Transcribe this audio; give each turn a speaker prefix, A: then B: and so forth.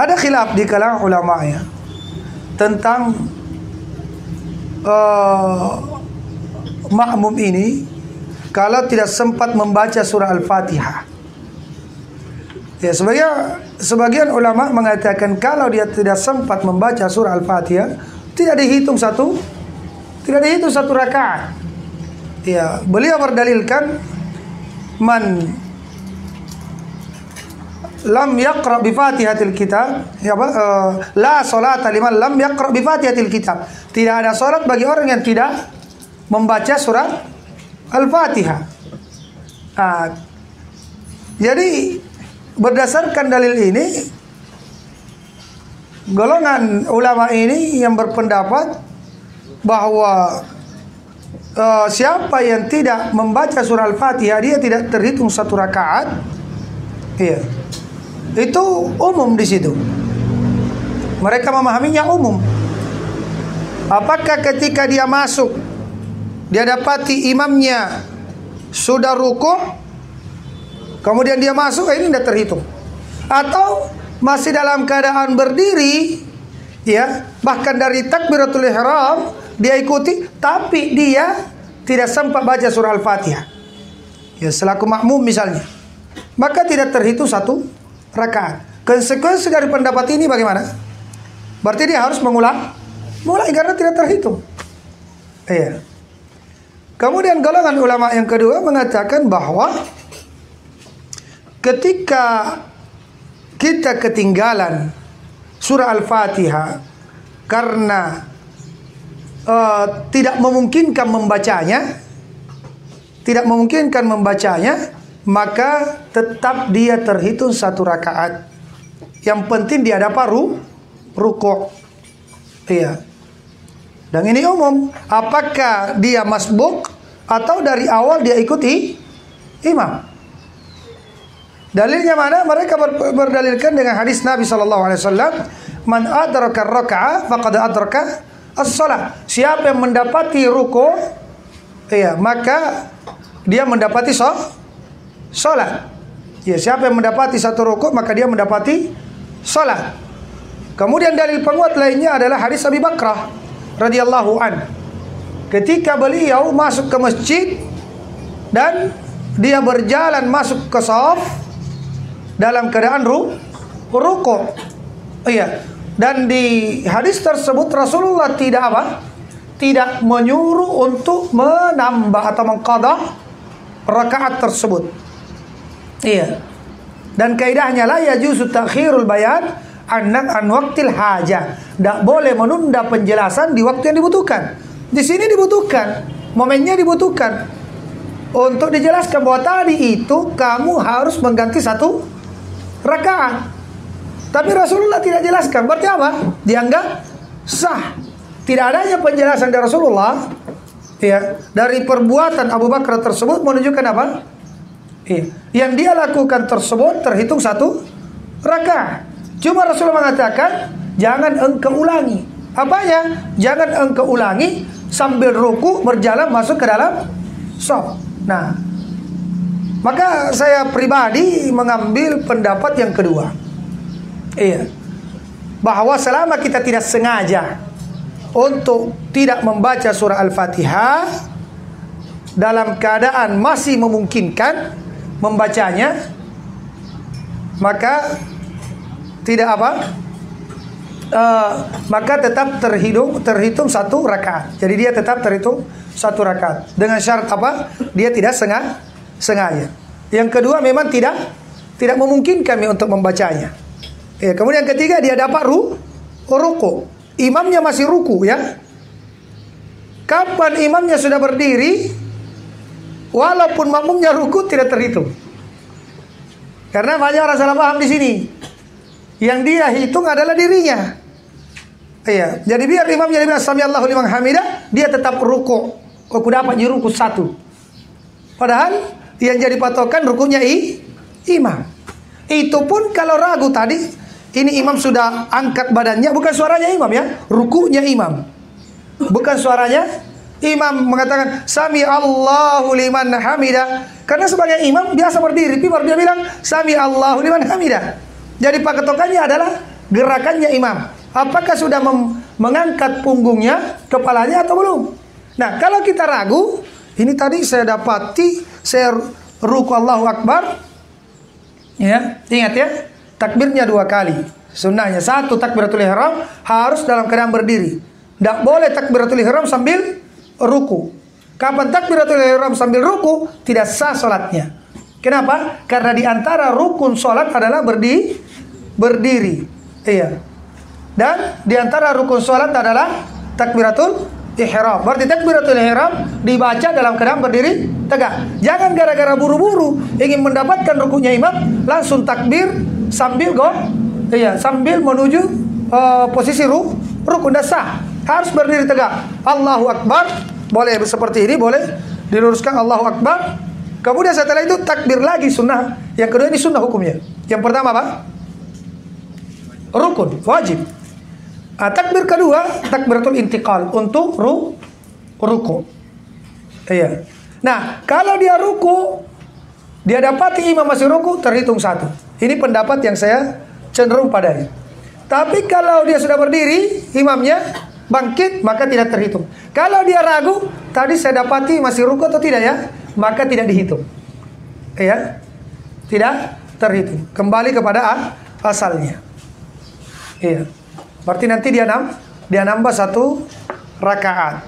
A: ada khilaf di kalangan ulama ya tentang makmum ini kalau tidak sempat membaca surah Al-Fatihah. Ya, sebagian ulama mengatakan kalau dia tidak sempat membaca surah Al-Fatihah tidak dihitung satu rakaat. Ya, beliau berdalilkan man lam yaqra bi Fatihatil Kitab, ya la salata liman lam yaqra bi Fatihatil Kitab. Tidak ada salat bagi orang yang tidak membaca surat Al-Fatihah. Jadi berdasarkan dalil ini, golongan ulama ini yang berpendapat bahwa siapa yang tidak membaca surah Al-Fatihah dia tidak terhitung satu rakaat. Iya. Itu umum di situ. Mereka memahaminya umum. Apakah ketika dia masuk, dia dapati imamnya sudah rukuk, kemudian dia masuk, ini tidak terhitung. Atau masih dalam keadaan berdiri, ya, bahkan dari takbiratul ihram dia ikuti, tapi dia tidak sempat baca surah Al-Fatihah. Ya, selaku makmum misalnya, maka tidak terhitung satu rakaat. Konsekuensi dari pendapat ini bagaimana? Berarti dia harus mulai karena tidak terhitung. Iya. Kemudian golongan ulama yang kedua mengatakan bahwa ketika kita ketinggalan surah Al-Fatihah karena tidak memungkinkan membacanya, maka tetap dia terhitung satu rakaat. Yang penting dia dapat rukuk. Iya. Dan ini umum. Apakah dia masbuk atau dari awal dia ikuti imam? Dalilnya mana? Mereka berdalilkan dengan hadis Nabi SAW. Man adraka raka'ah faqad adraka as-salah. Siapa yang mendapati rukuk, iya, maka dia mendapati salat. Ya, siapa yang mendapati satu rukuk maka dia mendapati salat. Kemudian dalil penguat lainnya adalah hadis Abi Bakrah radhiyallahu an. Ketika beliau masuk ke masjid dan dia berjalan masuk ke shaf dalam keadaan rukuk. Iya. Dan di hadis tersebut Rasulullah tidak menyuruh untuk menambah atau mengqadha rakaat tersebut. Iya. Dan kaidahnya la yajuzu ta'khirul bayan an waqtil hajah. Tidak boleh menunda penjelasan di waktu yang dibutuhkan. Di sini dibutuhkan, momennya dibutuhkan untuk dijelaskan bahwa tadi itu kamu harus mengganti satu rakaat. Tapi Rasulullah tidak jelaskan. Berarti apa? Dianggap sah. Tidak adanya penjelasan dari Rasulullah, ya, dari perbuatan Abu Bakar tersebut menunjukkan apa? Ya, yang dia lakukan tersebut terhitung satu rakaat. Cuma Rasulullah mengatakan jangan engkau ulangi. Apanya? Jangan engkau ulangi sambil ruku berjalan masuk ke dalam shaf. Nah, maka saya pribadi mengambil pendapat yang kedua. Iya. Bahwa selama kita tidak sengaja untuk tidak membaca surah Al-Fatihah dalam keadaan masih memungkinkan membacanya, maka tidak apa? Maka tetap terhitung satu rakaat. Jadi dia tetap terhitung satu rakaat. Dengan syarat apa? Dia tidak sengaja. Yang kedua memang tidak memungkinkan untuk membacanya. Ya, kemudian ketiga dia dapat ruku. Imamnya masih ruku, ya. Kapan imamnya sudah berdiri, walaupun makmumnya ruku tidak terhitung. Karena banyak orang salah paham di sini. Yang dia hitung adalah dirinya. Iya, jadi biar imamnya bilang sami Allahu liman hamidah, dia tetap ruku. Aku dapat di ruku satu. Padahal yang jadi patokan rukunya imam. Itu pun kalau ragu tadi, ini imam sudah angkat badannya, bukan suaranya imam, ya, rukunya imam, bukan suaranya imam mengatakan sami Allahu liman hamidah. Karena sebagai imam biasa berdiri, baru dia bilang sami Allahu liman hamidah. Jadi patokannya adalah gerakannya imam. Apakah sudah mengangkat punggungnya, kepalanya atau belum? Nah, kalau kita ragu, ini tadi saya dapati, saya ruku Allahu Akbar, ya, ingat ya, takbirnya 2 kali. Sunnahnya 1 takbiratul ihram harus dalam keadaan berdiri. Tidak boleh takbiratul ihram sambil ruku. Kapan takbiratul ihram sambil ruku, tidak sah salatnya. Kenapa? Karena di antara rukun salat adalah berdiri. Iya. Dan di antara rukun salat adalah takbiratul ihram. Berarti takbiratul ihram dibaca dalam keadaan berdiri tegak. Jangan gara-gara buru-buru ingin mendapatkan rukunya imam langsung takbir sambil sambil menuju posisi rukun. Tidak sah. Harus berdiri tegak. Allahu Akbar. Boleh seperti ini, boleh diluruskan Allahu Akbar. Kemudian setelah itu takbir lagi sunnah. Yang kedua ini sunnah hukumnya. Yang pertama apa? Rukun, wajib. Takbir kedua, takbiratul intiqal untuk ruku. Iya. Nah, kalau dia ruku, dia dapati imam masih ruku, terhitung 1. Ini pendapat yang saya cenderung padanya. Tapi kalau dia sudah berdiri, imamnya bangkit, maka tidak terhitung. Kalau dia ragu, tadi saya dapati masih ruku atau tidak ya, maka tidak dihitung. Iya. Tidak terhitung. Kembali kepada asalnya. Iya. Berarti nanti dia nambah 1 rakaat.